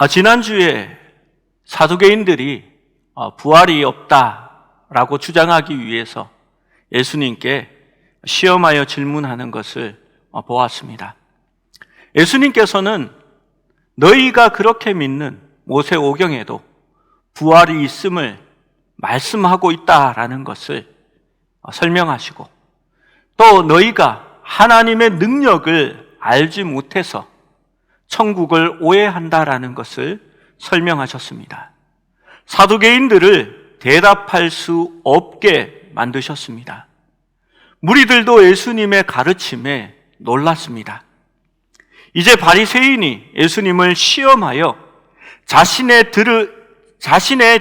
지난주에 사두개인들이 부활이 없다라고 주장하기 위해서 예수님께 시험하여 질문하는 것을 보았습니다. 예수님께서는 너희가 그렇게 믿는 모세오경에도 부활이 있음을 말씀하고 있다라는 것을 설명하시고, 또 너희가 하나님의 능력을 알지 못해서 천국을 오해한다라는 것을 설명하셨습니다. 사두개인들을 대답할 수 없게 만드셨습니다. 무리들도 예수님의 가르침에 놀랐습니다. 이제 바리새인이 예수님을 시험하여 자신의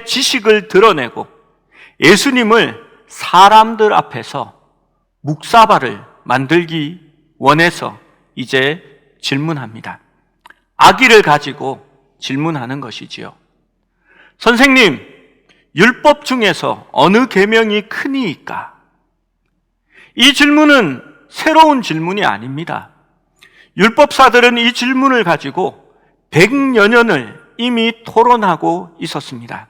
지식을 드러내고 예수님을 사람들 앞에서 묵사발을 만들기 원해서 이제 질문합니다. 악의를 가지고 질문하는 것이지요. 선생님, 율법 중에서 어느 계명이 크니이까? 이 질문은 새로운 질문이 아닙니다. 율법사들은 이 질문을 가지고 100여 년을 이미 토론하고 있었습니다.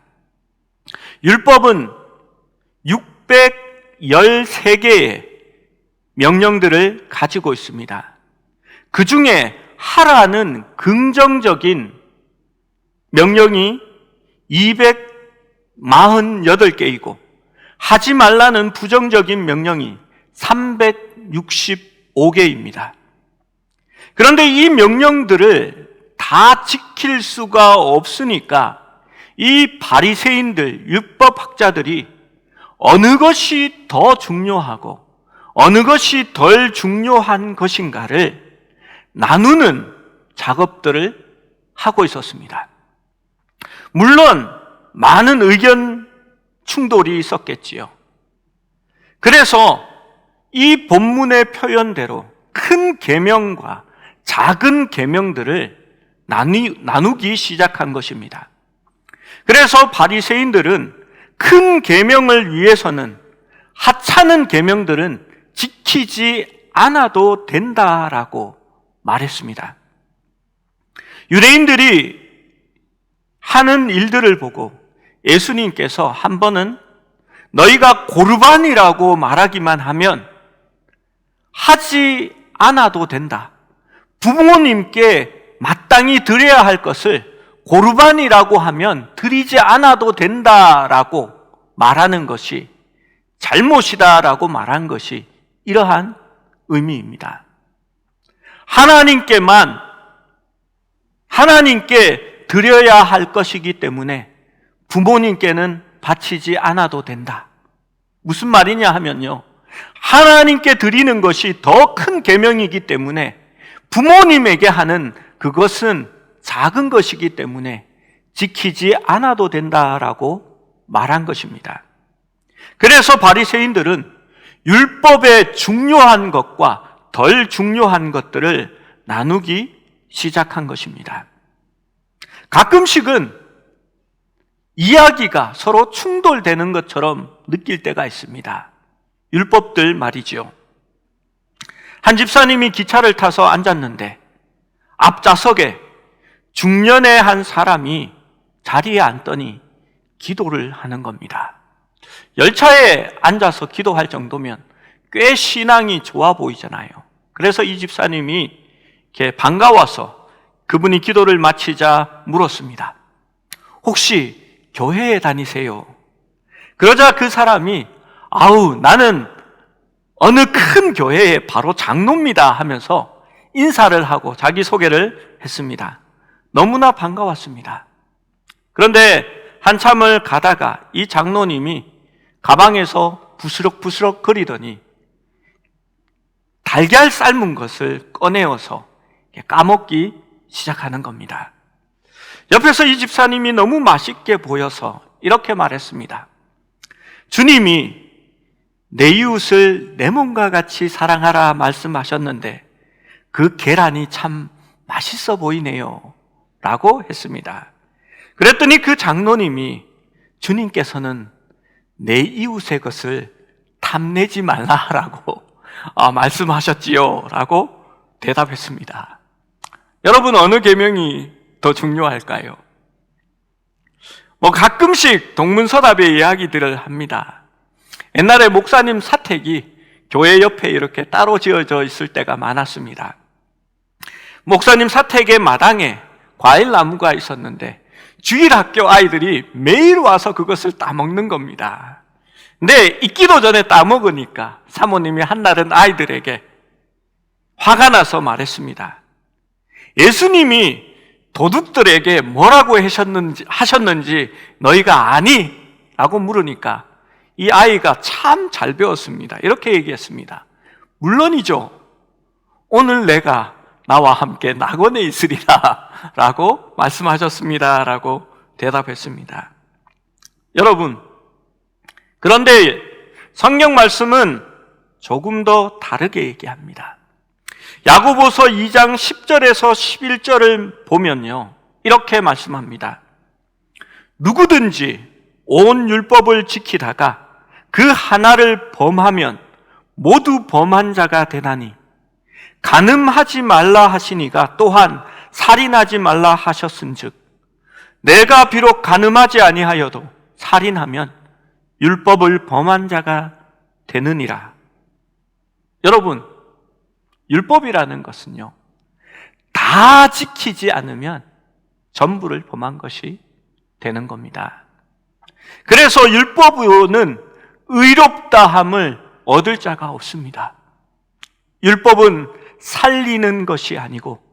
율법은 613개의 명령들을 가지고 있습니다. 그 중에 하라는 긍정적인 명령이 248개이고 하지 말라는 부정적인 명령이 365개입니다. 그런데 이 명령들을 다 지킬 수가 없으니까 이 바리새인들, 율법학자들이 어느 것이 더 중요하고 어느 것이 덜 중요한 것인가를 나누는 작업들을 하고 있었습니다. 물론 많은 의견 충돌이 있었겠지요. 그래서 이 본문의 표현대로 큰 계명과 작은 계명들을 나누기 시작한 것입니다. 그래서 바리새인들은 큰 계명을 위해서는 하찮은 계명들은 지키지 않아도 된다라고 말했습니다. 유대인들이 하는 일들을 보고 예수님께서 한 번은 너희가 고르반이라고 말하기만 하면 하지 않아도 된다. 부모님께 마땅히 드려야 할 것을 고르반이라고 하면 드리지 않아도 된다라고 말하는 것이 잘못이다라고 말한 것이 이러한 의미입니다. 하나님께 드려야 할 것이기 때문에 부모님께는 바치지 않아도 된다. 무슨 말이냐 하면요, 하나님께 드리는 것이 더 큰 계명이기 때문에 부모님에게 하는 그것은 작은 것이기 때문에 지키지 않아도 된다라고 말한 것입니다. 그래서 바리새인들은 율법의 중요한 것과 덜 중요한 것들을 나누기 시작한 것입니다. 가끔씩은 이야기가 서로 충돌되는 것처럼 느낄 때가 있습니다. 율법들 말이죠. 한 집사님이 기차를 타서 앉았는데 앞좌석에 중년의 한 사람이 자리에 앉더니 기도를 하는 겁니다. 열차에 앉아서 기도할 정도면 꽤 신앙이 좋아 보이잖아요. 그래서 이 집사님이 이렇게 반가워서 그분이 기도를 마치자 물었습니다. 혹시 교회에 다니세요? 그러자 그 사람이 나는 어느 큰 교회의 바로 장로입니다 하면서 인사를 하고 자기 소개를 했습니다. 너무나 반가웠습니다. 그런데 한참을 가다가 이 장로님이 가방에서 부스럭부스럭 거리더니 달걀 삶은 것을 꺼내어서 까먹기 시작하는 겁니다. 옆에서 이 집사님이 너무 맛있게 보여서 이렇게 말했습니다. 주님이 내 이웃을 내 몸과 같이 사랑하라 말씀하셨는데 그 계란이 참 맛있어 보이네요 라고 했습니다. 그랬더니 그 장로님이 주님께서는 내 이웃의 것을 탐내지 말라라고 말씀하셨지요 라고 대답했습니다. 여러분, 어느 계명이 더 중요할까요? 가끔씩 동문서답의 이야기들을 합니다. 옛날에 목사님 사택이 교회 옆에 이렇게 따로 지어져 있을 때가 많았습니다. 목사님 사택의 마당에 과일 나무가 있었는데 주일학교 아이들이 매일 와서 그것을 따먹는 겁니다. 근데 익기도 전에 따먹으니까 사모님이 한날은 아이들에게 화가 나서 말했습니다. 예수님이 도둑들에게 뭐라고 하셨는지 너희가 아니? 라고 물으니까 이 아이가 참 잘 배웠습니다. 이렇게 얘기했습니다. 물론이죠. 오늘 내가 나와 함께 낙원에 있으리라 라고 말씀하셨습니다. 라고 대답했습니다. 여러분, 그런데 성경 말씀은 조금 더 다르게 얘기합니다. 야고보서 2장 10절에서 11절을 보면요, 이렇게 말씀합니다. 누구든지 온 율법을 지키다가 그 하나를 범하면 모두 범한 자가 되나니 간음하지 말라 하시니가 또한 살인하지 말라 하셨은즉 내가 비록 간음하지 아니하여도 살인하면 율법을 범한 자가 되느니라. 여러분, 율법이라는 것은요, 다 지키지 않으면 전부를 범한 것이 되는 겁니다. 그래서 율법으로는 의롭다함을 얻을 자가 없습니다. 율법은 살리는 것이 아니고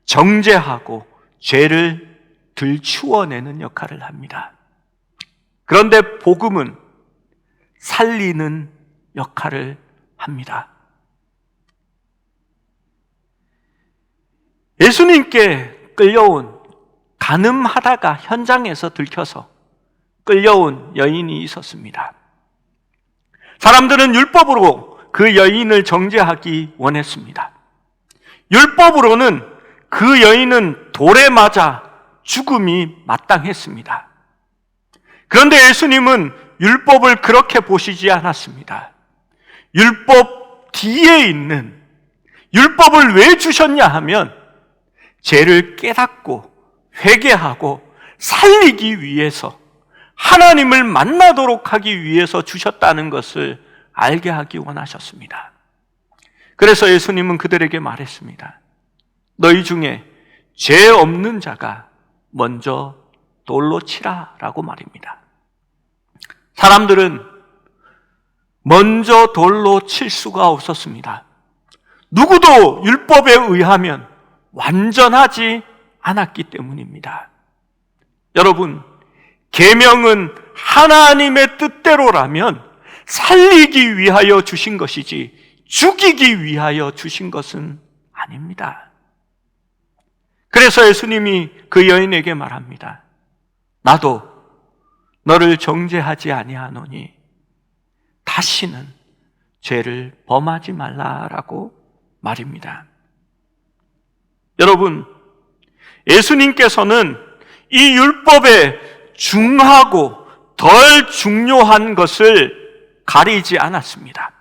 정죄하고 죄를 들추어내는 역할을 합니다. 그런데 복음은 살리는 역할을 합니다. 예수님께 끌려온, 간음하다가 현장에서 들켜서 끌려온 여인이 있었습니다. 사람들은 율법으로 그 여인을 정죄하기 원했습니다. 율법으로는 그 여인은 돌에 맞아 죽음이 마땅했습니다. 그런데 예수님은 율법을 그렇게 보시지 않았습니다. 율법 뒤에 있는, 율법을 왜 주셨냐 하면 죄를 깨닫고 회개하고 살리기 위해서, 하나님을 만나도록 하기 위해서 주셨다는 것을 알게 하기 원하셨습니다. 그래서 예수님은 그들에게 말했습니다. 너희 중에 죄 없는 자가 먼저 돌로 치라 라고 말입니다. 사람들은 먼저 돌로 칠 수가 없었습니다. 누구도 율법에 의하면 완전하지 않았기 때문입니다. 여러분, 계명은 하나님의 뜻대로라면 살리기 위하여 주신 것이지 죽이기 위하여 주신 것은 아닙니다. 그래서 예수님이 그 여인에게 말합니다. 나도 너를 정죄하지 아니하노니 다시는 죄를 범하지 말라라고 말입니다. 여러분, 예수님께서는 이 율법의 중하고 덜 중요한 것을 가리지 않았습니다.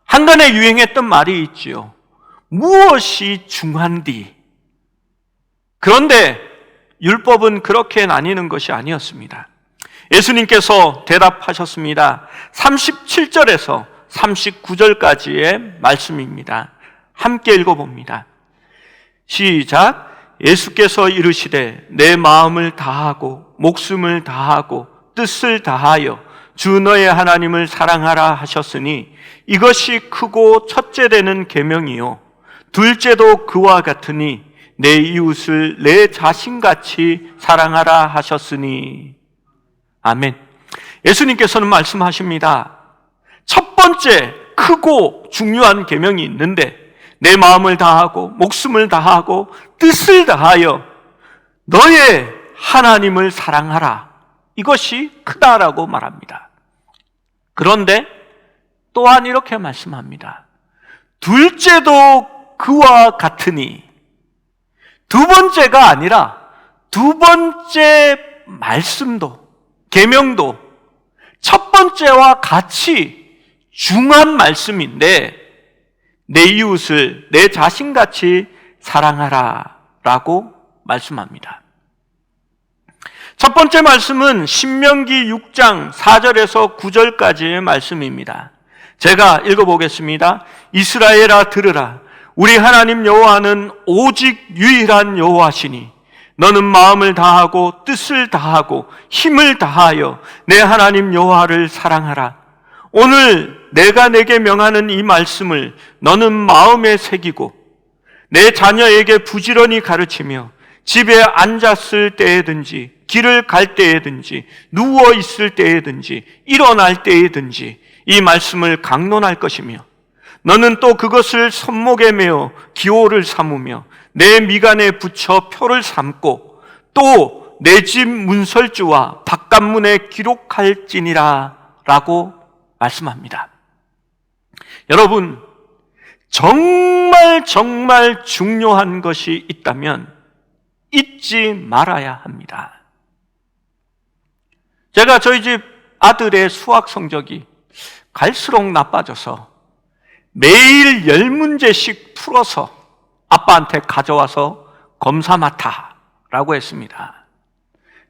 한간에 유행했던 말이 있지요. 무엇이 중한디? 그런데 율법은 그렇게 나뉘는 것이 아니었습니다. 예수님께서 대답하셨습니다. 37절에서 39절까지의 말씀입니다. 함께 읽어봅니다. 시작. 예수께서 이르시되 내 마음을 다하고 목숨을 다하고 뜻을 다하여 주 너의 하나님을 사랑하라 하셨으니 이것이 크고 첫째 되는 계명이요 둘째도 그와 같으니 내 이웃을 내 자신같이 사랑하라 하셨으니. 아멘. 예수님께서는 말씀하십니다. 첫 번째 크고 중요한 계명이 있는데 내 마음을 다하고 목숨을 다하고 뜻을 다하여 너의 하나님을 사랑하라. 이것이 크다라고 말합니다. 그런데 또한 이렇게 말씀합니다. 둘째도 그와 같으니, 두 번째가 아니라 두 번째 말씀도, 계명도 첫 번째와 같이 중한 말씀인데 내 이웃을 내 자신같이 사랑하라 라고 말씀합니다. 첫 번째 말씀은 신명기 6장 4절에서 9절까지의 말씀입니다. 제가 읽어보겠습니다. 이스라엘아 들으라. 우리 하나님 여호와는 오직 유일한 여호와시니 너는 마음을 다하고 뜻을 다하고 힘을 다하여 내 하나님 여호와를 사랑하라. 오늘 내가 내게 명하는 이 말씀을 너는 마음에 새기고 내 자녀에게 부지런히 가르치며 집에 앉았을 때에든지 길을 갈 때에든지 누워 있을 때에든지 일어날 때에든지 이 말씀을 강론할 것이며 너는 또 그것을 손목에 메어 기호를 삼으며 내 미간에 붙여 표를 삼고 또 내 집 문설주와 바깥문에 기록할지니라 라고 말씀합니다. 여러분, 정말 중요한 것이 있다면 잊지 말아야 합니다. 제가 저희 집 아들의 수학 성적이 갈수록 나빠져서 매일 10문제씩 풀어서 아빠한테 가져와서 검사 맡아라고 했습니다.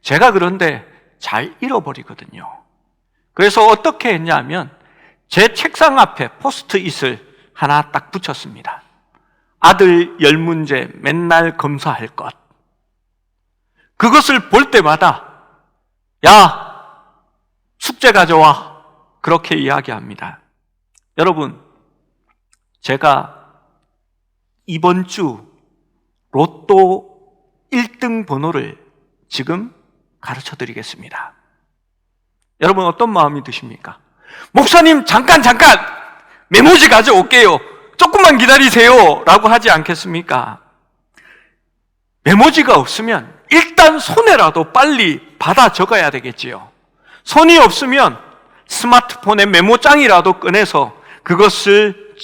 제가 그런데 잘 잃어버리거든요. 그래서 어떻게 했냐면 제 책상 앞에 포스트잇을 하나 딱 붙였습니다. 아들 10문제 맨날 검사할 것. 그것을 볼 때마다 야, 숙제 가져와. 그렇게 이야기합니다. 여러분, 제가 이번 주 로또 1등 번호를 지금 가르쳐 드리겠습니다. 여러분, 어떤 마음이 드십니까? 목사님, 잠깐! 메모지 가져올게요. 조금만 기다리세요. 라고 하지 않겠습니까? 메모지가 없으면 일단 손에라도 빨리 받아 적어야 되겠지요. 손이 없으면 스마트폰에 메모장이라도 꺼내서 그것을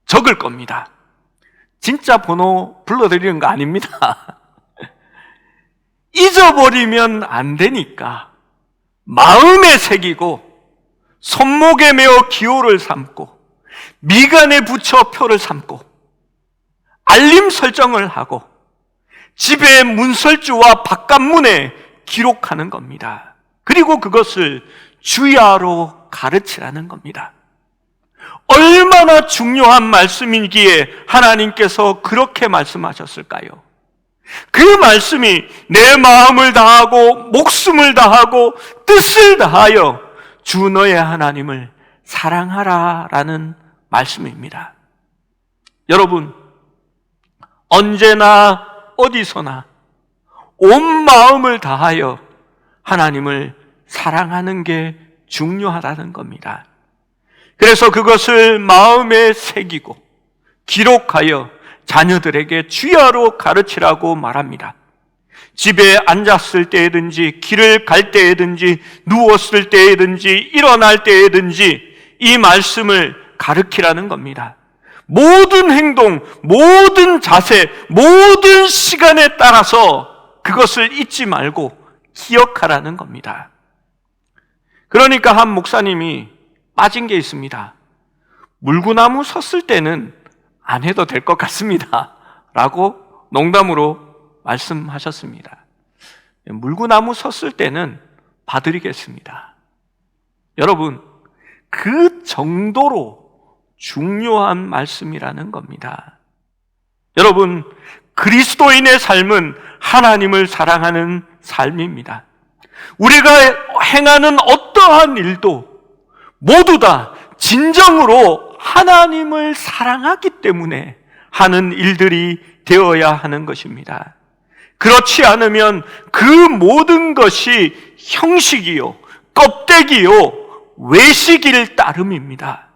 적을 겁니다. 진짜 번호 불러드리는 거 아닙니다. 잊어버리면 안 되니까 마음에 새기고 손목에 메어 기호를 삼고 미간에 붙여 표를 삼고 알림 설정을 하고 집의 문설주와 바깥문에 기록하는 겁니다. 그리고 그것을 주야로 가르치라는 겁니다. 얼마나 중요한 말씀이기에 하나님께서 그렇게 말씀하셨을까요? 그 말씀이 내 마음을 다하고 목숨을 다하고 뜻을 다하여 주 너의 하나님을 사랑하라 라는 말씀입니다. 여러분, 언제나 어디서나 온 마음을 다하여 하나님을 사랑하는 게 중요하다는 겁니다. 그래서 그것을 마음에 새기고 기록하여 자녀들에게 주야로 가르치라고 말합니다. 집에 앉았을 때에든지 길을 갈 때에든지 누웠을 때에든지 일어날 때에든지 이 말씀을 가르치라는 겁니다. 모든 행동, 모든 자세, 모든 시간에 따라서 그것을 잊지 말고 기억하라는 겁니다. 그러니까 한 목사님이 빠진 게 있습니다. 물구나무 섰을 때는 안 해도 될 것 같습니다 라고 농담으로 말씀하셨습니다. 물구나무 섰을 때는 봐드리겠습니다. 여러분, 그 정도로 중요한 말씀이라는 겁니다. 여러분, 그리스도인의 삶은 하나님을 사랑하는 삶입니다. 우리가 행하는 어떠한 일도 모두 다 진정으로 하나님을 사랑하기 때문에 하는 일들이 되어야 하는 것입니다. 그렇지 않으면 그 모든 것이 형식이요, 껍데기요, 외식일 따름입니다.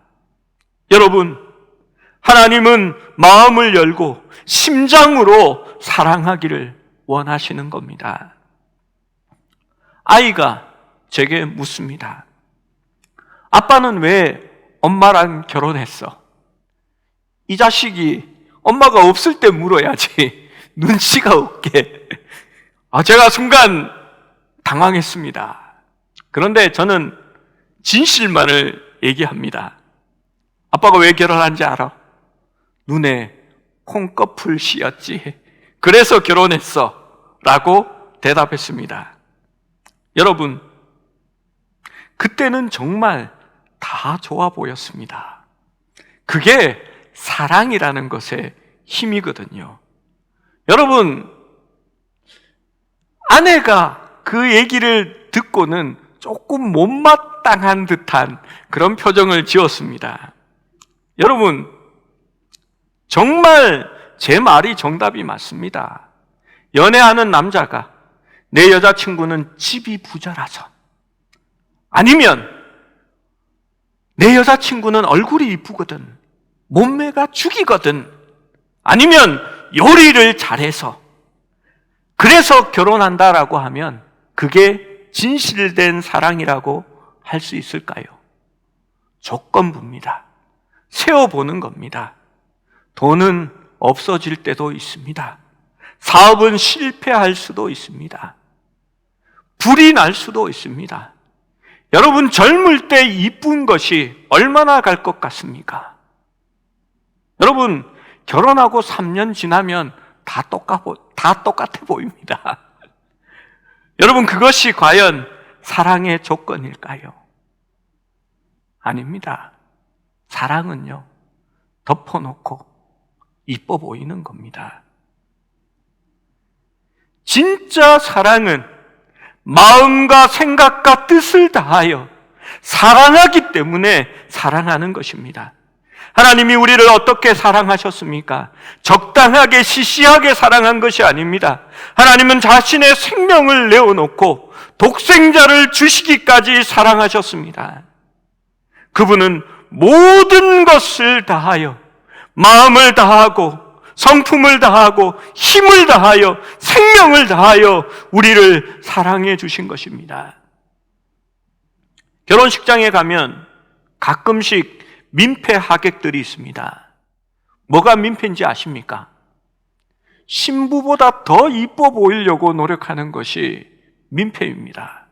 여러분, 하나님은 마음을 열고 심장으로 사랑하기를 원하시는 겁니다. 아이가 제게 묻습니다. 아빠는 왜 엄마랑 결혼했어? 이 자식이 엄마가 없을 때 물어야지 눈치가 없게. 제가 순간 당황했습니다. 그런데 저는 진실만을 얘기합니다. 아빠가 왜 결혼한지 알아? 눈에 콩꺼풀 씌었지. 그래서 결혼했어 라고 대답했습니다. 여러분, 그때는 정말 다 좋아 보였습니다. 그게 사랑이라는 것의 힘이거든요. 여러분, 아내가 그 얘기를 듣고는 조금 못마땅한 듯한 그런 표정을 지었습니다. 여러분, 정말 제 말이 정답이 맞습니다. 연애하는 남자가 내 여자친구는 집이 부자라서, 아니면 내 여자친구는 얼굴이 이쁘거든, 몸매가 죽이거든, 아니면 요리를 잘해서 그래서 결혼한다라고 하면 그게 진실된 사랑이라고 할 수 있을까요? 조건부입니다. 세워보는 겁니다. 돈은 없어질 때도 있습니다. 사업은 실패할 수도 있습니다. 불이 날 수도 있습니다. 여러분, 젊을 때 이쁜 것이 얼마나 갈 것 같습니까? 여러분, 결혼하고 3년 지나면 다 똑같아 보입니다. 여러분, 그것이 과연 사랑의 조건일까요? 아닙니다. 사랑은요, 덮어놓고 이뻐 보이는 겁니다. 진짜 사랑은 마음과 생각과 뜻을 다하여 사랑하기 때문에 사랑하는 것입니다. 하나님이 우리를 어떻게 사랑하셨습니까? 적당하게 시시하게 사랑한 것이 아닙니다. 하나님은 자신의 생명을 내어놓고 독생자를 주시기까지 사랑하셨습니다. 그분은 모든 것을 다하여, 마음을 다하고 성품을 다하고 힘을 다하여 생명을 다하여 우리를 사랑해 주신 것입니다. 결혼식장에 가면 가끔씩 민폐 하객들이 있습니다. 뭐가 민폐인지 아십니까? 신부보다 더 이뻐 보이려고 노력하는 것이 민폐입니다.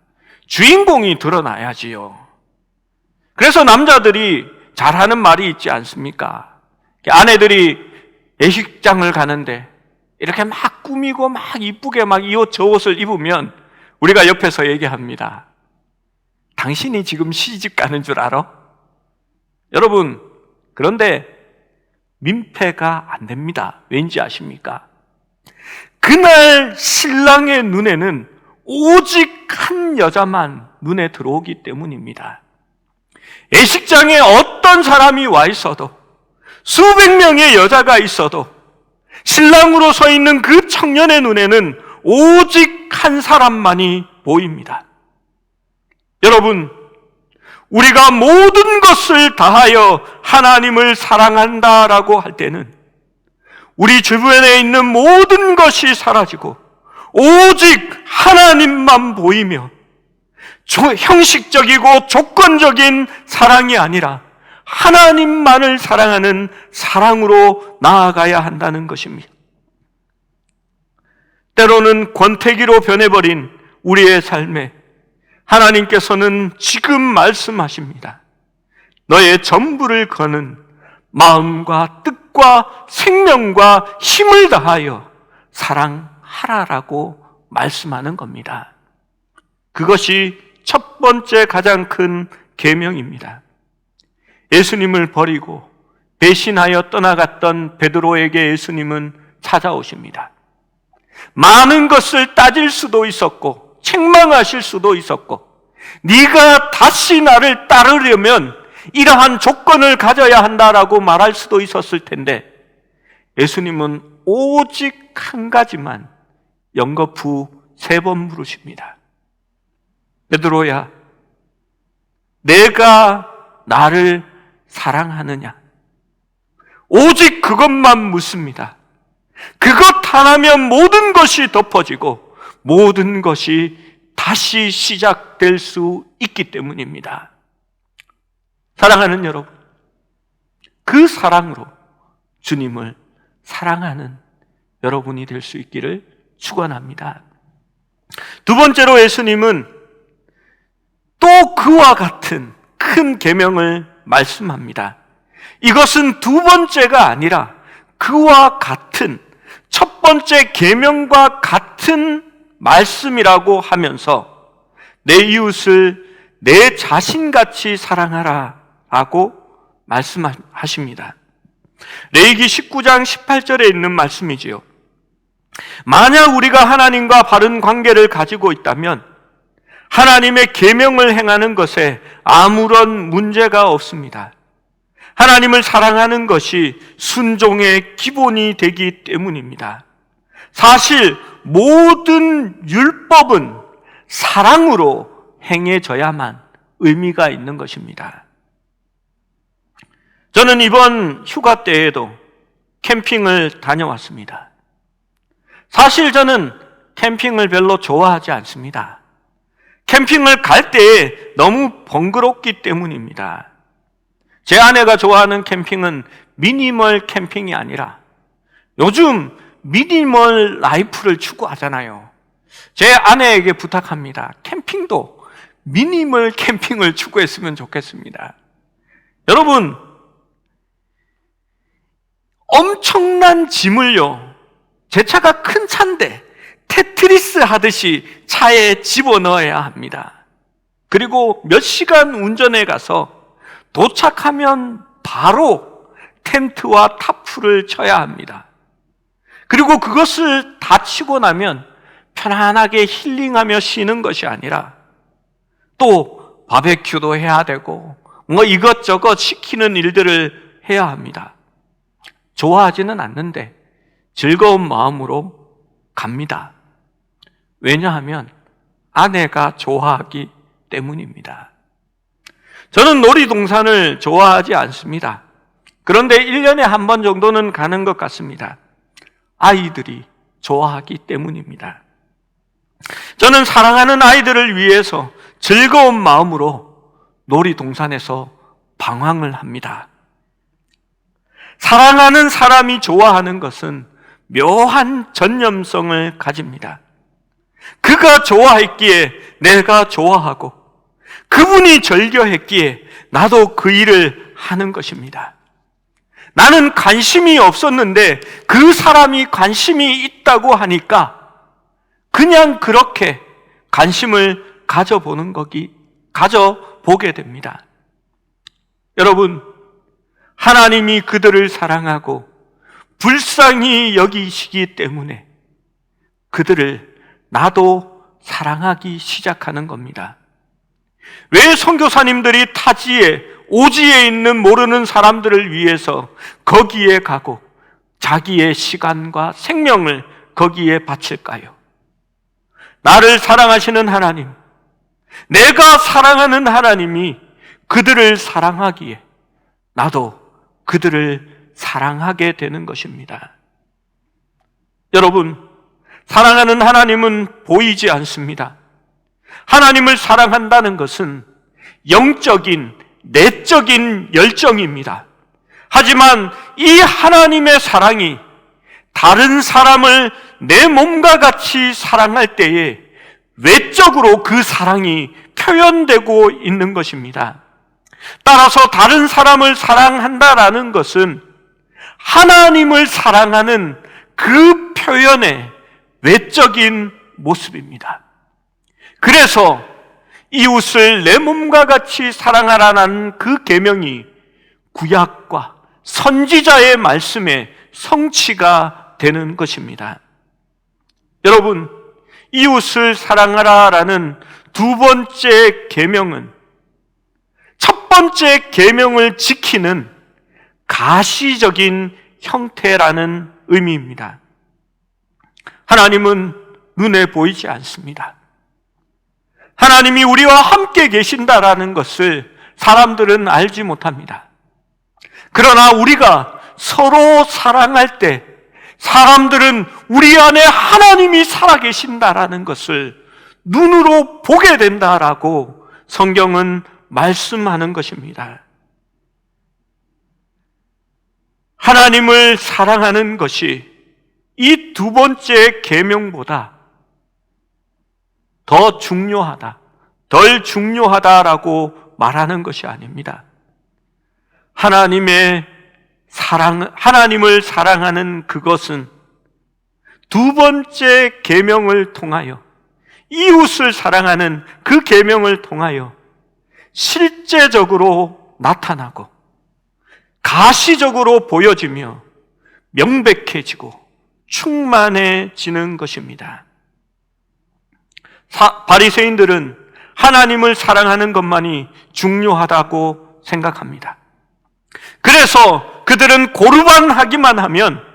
주인공이 드러나야지요. 그래서 남자들이 잘하는 말이 있지 않습니까? 아내들이 예식장을 가는데 이렇게 막 꾸미고 막 이쁘게 막 이 옷 저 옷을 입으면 우리가 옆에서 얘기합니다. 당신이 지금 시집 가는 줄 알아? 여러분, 그런데 민폐가 안 됩니다. 왠지 아십니까? 그날 신랑의 눈에는 오직 한 여자만 눈에 들어오기 때문입니다. 예식장에 어떤 사람이 와 있어도, 수백 명의 여자가 있어도 신랑으로 서 있는 그 청년의 눈에는 오직 한 사람만이 보입니다. 여러분, 우리가 모든 것을 다하여 하나님을 사랑한다라고 할 때는 우리 주변에 있는 모든 것이 사라지고 오직 하나님만 보이며 형식적이고 조건적인 사랑이 아니라 하나님만을 사랑하는 사랑으로 나아가야 한다는 것입니다. 때로는 권태기로 변해버린 우리의 삶에 하나님께서는 지금 말씀하십니다. 너의 전부를 거는 마음과 뜻과 생명과 힘을 다하여 사랑하라라고 말씀하는 겁니다. 그것이 첫 번째 가장 큰 계명입니다. 예수님을 버리고 배신하여 떠나갔던 베드로에게 예수님은 찾아오십니다. 많은 것을 따질 수도 있었고 책망하실 수도 있었고, 네가 다시 나를 따르려면 이러한 조건을 가져야 한다라고 말할 수도 있었을 텐데, 예수님은 오직 한 가지만 연거푸 3번 물으십니다. 베드로야, 내가 나를 사랑하느냐? 오직 그것만 묻습니다. 그것 하나면 모든 것이 덮어지고 모든 것이 다시 시작될 수 있기 때문입니다. 사랑하는 여러분, 그 사랑으로 주님을 사랑하는 여러분이 될 수 있기를 축원합니다. 두 번째로 예수님은 또 그와 같은 큰 계명을 말씀합니다. 이것은 두 번째가 아니라 그와 같은 첫 첫 번째 계명과 같은 말씀이라고 하면서 내 이웃을 내 자신같이 사랑하라 라고 말씀하십니다. 레위기 19장 18절에 있는 말씀이지요. 만약 우리가 하나님과 바른 관계를 가지고 있다면 하나님의 계명을 행하는 것에 아무런 문제가 없습니다. 하나님을 사랑하는 것이 순종의 기본이 되기 때문입니다. 사실 모든 율법은 사랑으로 행해져야만 의미가 있는 것입니다. 저는 이번 휴가 때에도 캠핑을 다녀왔습니다. 사실 저는 캠핑을 별로 좋아하지 않습니다. 캠핑을 갈 때 너무 번거롭기 때문입니다. 제 아내가 좋아하는 캠핑은 미니멀 캠핑이 아니라 요즘 미니멀 라이프를 추구하잖아요. 제 아내에게 부탁합니다. 캠핑도 미니멀 캠핑을 추구했으면 좋겠습니다. 여러분, 엄청난 짐을요, 제 차가 큰 차인데 테트리스 하듯이 차에 집어넣어야 합니다. 그리고 몇 시간 운전해 가서 도착하면 바로 텐트와 타프를 쳐야 합니다. 그리고 그것을 다 치고 나면 편안하게 힐링하며 쉬는 것이 아니라 또 바베큐도 해야 되고 뭐 이것저것 시키는 일들을 해야 합니다. 좋아하지는 않는데 즐거운 마음으로 갑니다. 왜냐하면 아내가 좋아하기 때문입니다. 저는 놀이동산을 좋아하지 않습니다. 그런데 1년에 한 번 정도는 가는 것 같습니다. 아이들이 좋아하기 때문입니다. 저는 사랑하는 아이들을 위해서 즐거운 마음으로 놀이동산에서 방황을 합니다. 사랑하는 사람이 좋아하는 것은 묘한 전념성을 가집니다. 그가 좋아했기에 내가 좋아하고 그분이 절교했기에 나도 그 일을 하는 것입니다. 나는 관심이 없었는데 그 사람이 관심이 있다고 하니까 그냥 그렇게 관심을 가져보게 됩니다. 여러분, 하나님이 그들을 사랑하고 불쌍히 여기시기 때문에 그들을 나도 사랑하기 시작하는 겁니다. 왜 선교사님들이 타지에, 오지에 있는 모르는 사람들을 위해서 거기에 가고 자기의 시간과 생명을 거기에 바칠까요? 나를 사랑하시는 하나님, 내가 사랑하는 하나님이 그들을 사랑하기에 나도 그들을 사랑하게 되는 것입니다. 여러분, 사랑하는 하나님은 보이지 않습니다. 하나님을 사랑한다는 것은 영적인, 내적인 열정입니다. 하지만 이 하나님의 사랑이 다른 사람을 내 몸과 같이 사랑할 때에 외적으로 그 사랑이 표현되고 있는 것입니다. 따라서 다른 사람을 사랑한다라는 것은 하나님을 사랑하는 그 표현의 외적인 모습입니다. 그래서 이웃을 내 몸과 같이 사랑하라는 그 계명이 구약과 선지자의 말씀의 성취가 되는 것입니다. 여러분, 이웃을 사랑하라라는 두 번째 계명은 첫 번째 계명을 지키는 가시적인 형태라는 의미입니다. 하나님은 눈에 보이지 않습니다. 하나님이 우리와 함께 계신다라는 것을 사람들은 알지 못합니다. 그러나 우리가 서로 사랑할 때 사람들은 우리 안에 하나님이 살아계신다라는 것을 눈으로 보게 된다라고 성경은 말씀하는 것입니다. 하나님을 사랑하는 것이 이 두 번째 계명보다 더 중요하다, 덜 중요하다라고 말하는 것이 아닙니다. 하나님을 사랑하는 그것은 두 번째 계명을 통하여, 이웃을 사랑하는 그 계명을 통하여 실제적으로 나타나고 가시적으로 보여지며 명백해지고 충만해지는 것입니다. 바리새인들은 하나님을 사랑하는 것만이 중요하다고 생각합니다. 그래서 그들은 고르반하기만 하면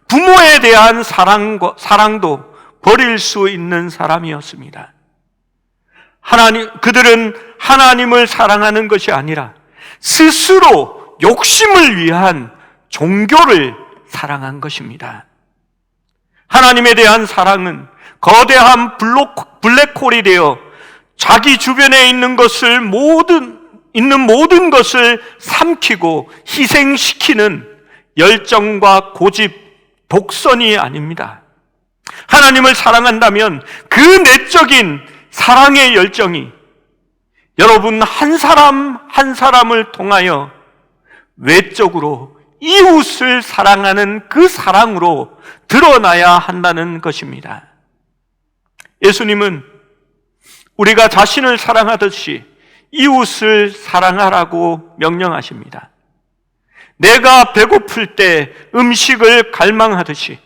부모에 대한 사랑도 버릴 수 있는 사람이었습니다. 그들은 하나님을 사랑하는 것이 아니라 스스로 욕심을 위한 종교를 사랑한 것입니다. 하나님에 대한 사랑은 거대한 블랙홀이 되어 자기 주변에 있는 모든 것을 삼키고 희생시키는 열정과 고집, 독선이 아닙니다. 하나님을 사랑한다면 그 내적인 사랑의 열정이 여러분 한 사람 한 사람을 통하여 외적으로 이웃을 사랑하는 그 사랑으로 드러나야 한다는 것입니다. 예수님은 우리가 자신을 사랑하듯이 이웃을 사랑하라고 명령하십니다. 내가 배고플 때 음식을 갈망하듯이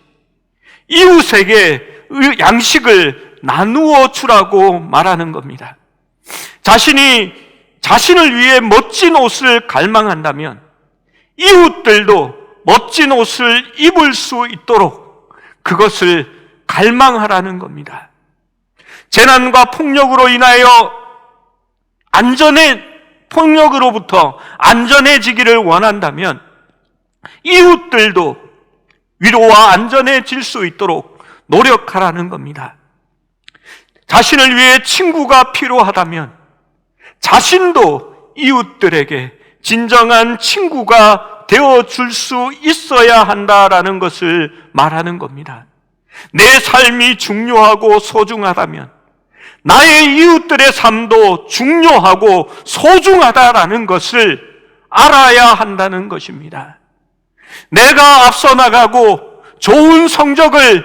이웃에게 양식을 나누어 주라고 말하는 겁니다. 자신을 위해 멋진 옷을 갈망한다면 이웃들도 멋진 옷을 입을 수 있도록 그것을 갈망하라는 겁니다. 재난과 폭력으로 인하여 폭력으로부터 안전해지기를 원한다면 이웃들도 위로와 안전해질 수 있도록 노력하라는 겁니다. 자신을 위해 친구가 필요하다면 자신도 이웃들에게 진정한 친구가 되어줄 수 있어야 한다라는 것을 말하는 겁니다. 내 삶이 중요하고 소중하다면 나의 이웃들의 삶도 중요하고 소중하다라는 것을 알아야 한다는 것입니다. 내가 앞서 나가고 좋은 성적을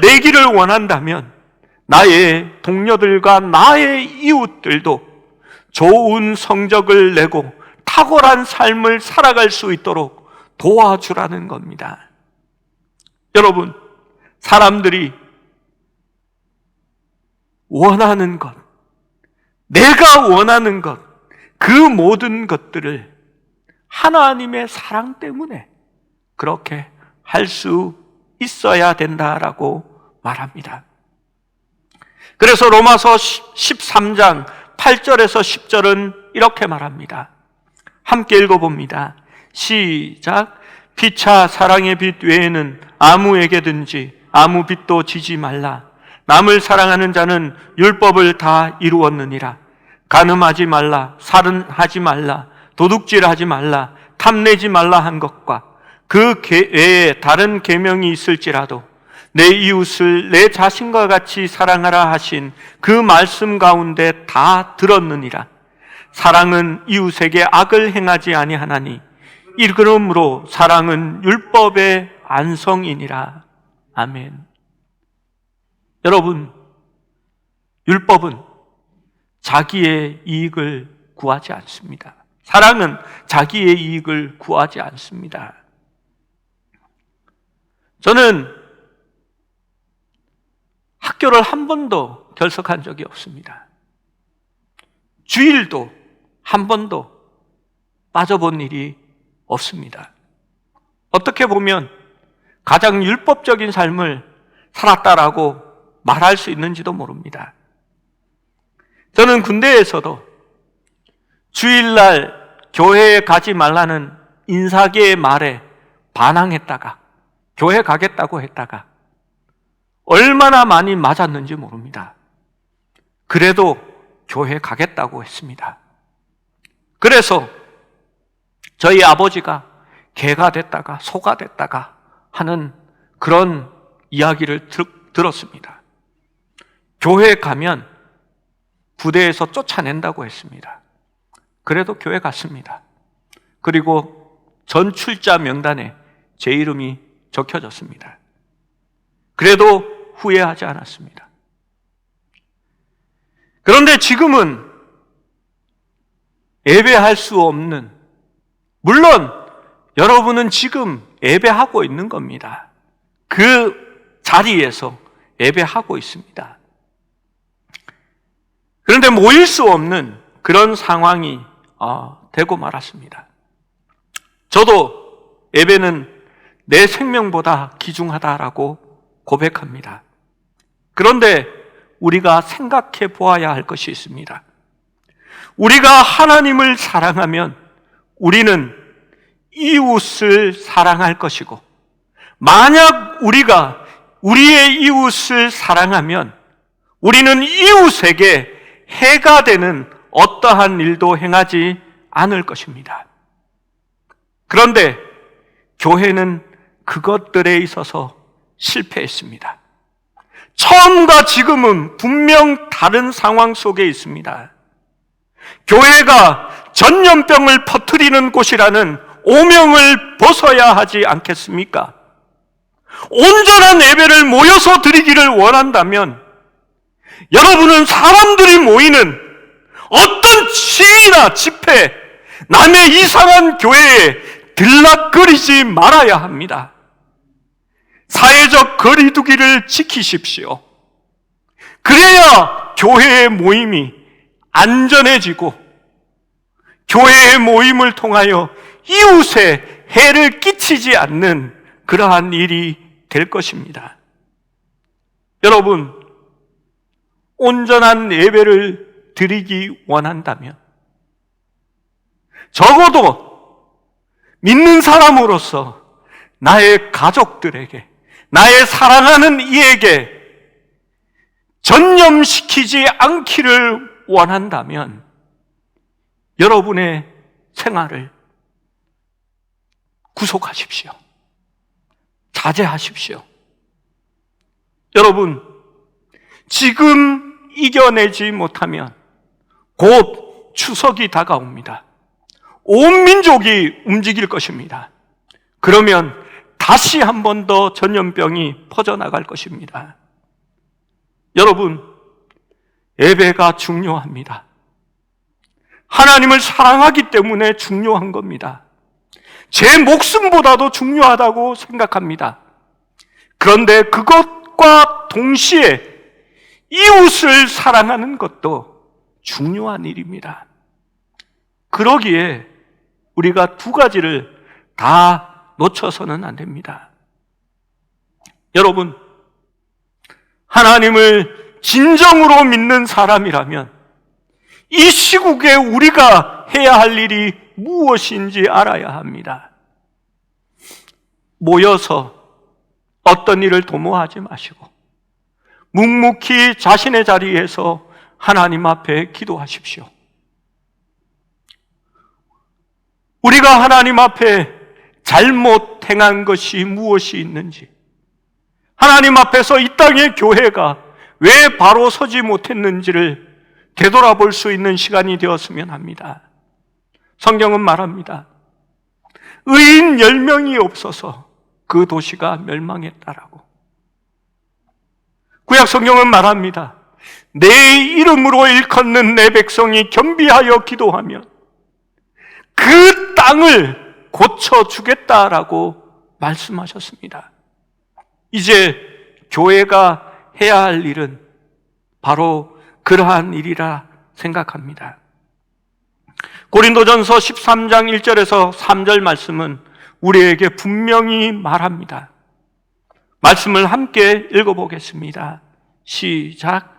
내기를 원한다면 나의 동료들과 나의 이웃들도 좋은 성적을 내고 탁월한 삶을 살아갈 수 있도록 도와주라는 겁니다. 여러분, 사람들이 원하는 것, 내가 원하는 것, 그 모든 것들을 하나님의 사랑 때문에 그렇게 할 수 있어야 된다라고 말합니다. 그래서 로마서 13장 8절에서 10절은 이렇게 말합니다. 함께 읽어봅니다. 시작. 피차 사랑의 빛 외에는 아무에게든지 아무 빛도 지지 말라. 남을 사랑하는 자는 율법을 다 이루었느니라. 간음하지 말라, 살인하지 말라, 도둑질하지 말라, 탐내지 말라 한 것과 그 외에 다른 계명이 있을지라도 내 이웃을 내 자신과 같이 사랑하라 하신 그 말씀 가운데 다 들었느니라. 사랑은 이웃에게 악을 행하지 아니하나니 이러므로 사랑은 율법의 안성이니라. 아멘. 여러분, 율법은 자기의 이익을 구하지 않습니다. 사랑은 자기의 이익을 구하지 않습니다. 저는 학교를 한 번도 결석한 적이 없습니다. 주일도 한 번도 빠져본 일이 없습니다. 어떻게 보면 가장 율법적인 삶을 살았다라고 말할 수 있는지도 모릅니다. 저는 군대에서도 주일날 교회에 가지 말라는 인사계의 말에 반항했다가 교회 가겠다고 했다가 얼마나 많이 맞았는지 모릅니다. 그래도 교회 가겠다고 했습니다. 그래서 저희 아버지가 개가 됐다가 소가 됐다가 하는 그런 이야기를 들었습니다. 교회에 가면 부대에서 쫓아낸다고 했습니다. 그래도 교회 갔습니다. 그리고 전 출자 명단에 제 이름이 적혀졌습니다. 그래도 후회하지 않았습니다. 그런데 지금은 예배할 수 없는, 물론 여러분은 지금 예배하고 있는 겁니다. 그 자리에서 예배하고 있습니다. 그런데 모일 수 없는 그런 상황이 되고 말았습니다. 저도 예배는 내 생명보다 귀중하다라고 고백합니다. 그런데 우리가 생각해 보아야 할 것이 있습니다. 우리가 하나님을 사랑하면 우리는 이웃을 사랑할 것이고, 만약 우리가 우리의 이웃을 사랑하면 우리는 이웃에게 해가 되는 어떠한 일도 행하지 않을 것입니다. 그런데 교회는 그것들에 있어서 실패했습니다. 처음과 지금은 분명 다른 상황 속에 있습니다. 교회가 전염병을 퍼뜨리는 곳이라는 오명을 벗어야 하지 않겠습니까? 온전한 예배를 모여서 드리기를 원한다면 여러분은 사람들이 모이는 어떤 시위나 집회, 남의 이상한 교회에 들락거리지 말아야 합니다. 사회적 거리두기를 지키십시오. 그래야 교회의 모임이 안전해지고 교회의 모임을 통하여 이웃에 해를 끼치지 않는 그러한 일이 될 것입니다. 여러분, 온전한 예배를 드리기 원한다면 적어도 믿는 사람으로서 나의 가족들에게, 나의 사랑하는 이에게 전염시키지 않기를 원한다면 여러분의 생활을 구속하십시오. 자제하십시오. 여러분, 지금 이겨내지 못하면 곧 추석이 다가옵니다. 온 민족이 움직일 것입니다. 그러면 다시 한 번 더 전염병이 퍼져나갈 것입니다. 여러분, 예배가 중요합니다. 하나님을 사랑하기 때문에 중요한 겁니다. 제 목숨보다도 중요하다고 생각합니다. 그런데 그것과 동시에 이웃을 사랑하는 것도 중요한 일입니다. 그러기에 우리가 두 가지를 다 놓쳐서는 안 됩니다. 여러분, 하나님을 진정으로 믿는 사람이라면 이 시국에 우리가 해야 할 일이 무엇인지 알아야 합니다. 모여서 어떤 일을 도모하지 마시고 묵묵히 자신의 자리에서 하나님 앞에 기도하십시오. 우리가 하나님 앞에 잘못 행한 것이 무엇이 있는지, 하나님 앞에서 이 땅의 교회가 왜 바로 서지 못했는지를 되돌아볼 수 있는 시간이 되었으면 합니다. 성경은 말합니다. 의인 10명이 없어서 그 도시가 멸망했다라고. 구약 성경은 말합니다. 내 이름으로 일컫는 내 백성이 겸비하여 기도하면 그 땅을 고쳐주겠다라고 말씀하셨습니다. 이제 교회가 해야 할 일은 바로 그러한 일이라 생각합니다. 고린도전서 13장 1절에서 3절 말씀은 우리에게 분명히 말합니다. 말씀을 함께 읽어보겠습니다. 시작.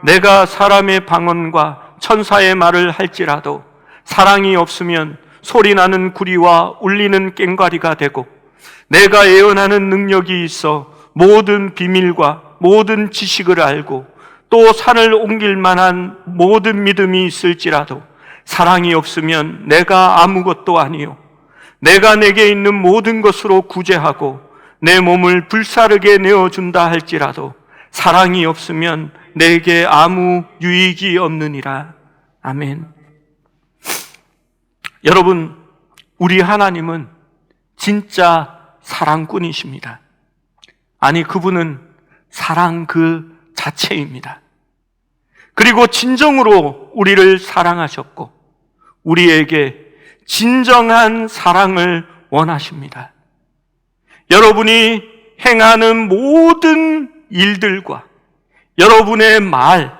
내가 사람의 방언과 천사의 말을 할지라도 사랑이 없으면 소리나는 구리와 울리는 꽹과리가 되고, 내가 예언하는 능력이 있어 모든 비밀과 모든 지식을 알고 또 산을 옮길 만한 모든 믿음이 있을지라도 사랑이 없으면 내가 아무것도 아니요, 내가 내게 있는 모든 것으로 구제하고 내 몸을 불사르게 내어준다 할지라도 사랑이 없으면 내게 아무 유익이 없느니라. 아멘. 여러분, 우리 하나님은 진짜 사랑꾼이십니다. 아니, 그분은 사랑 그 자체입니다. 그리고 진정으로 우리를 사랑하셨고 우리에게 진정한 사랑을 원하십니다. 여러분이 행하는 모든 일들과 여러분의 말,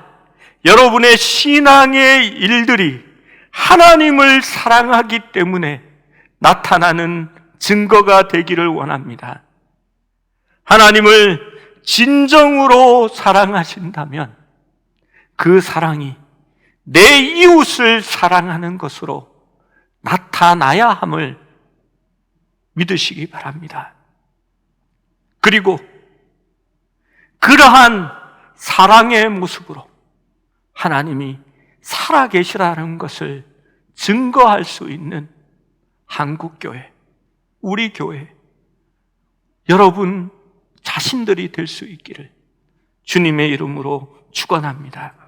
여러분의 신앙의 일들이 하나님을 사랑하기 때문에 나타나는 증거가 되기를 원합니다. 하나님을 진정으로 사랑하신다면 그 사랑이 내 이웃을 사랑하는 것으로 나타나야 함을 믿으시기 바랍니다. 그리고 그러한 사랑의 모습으로 하나님이 살아계시라는 것을 증거할 수 있는 한국교회, 우리 교회, 여러분 자신들이 될 수 있기를 주님의 이름으로 축원합니다.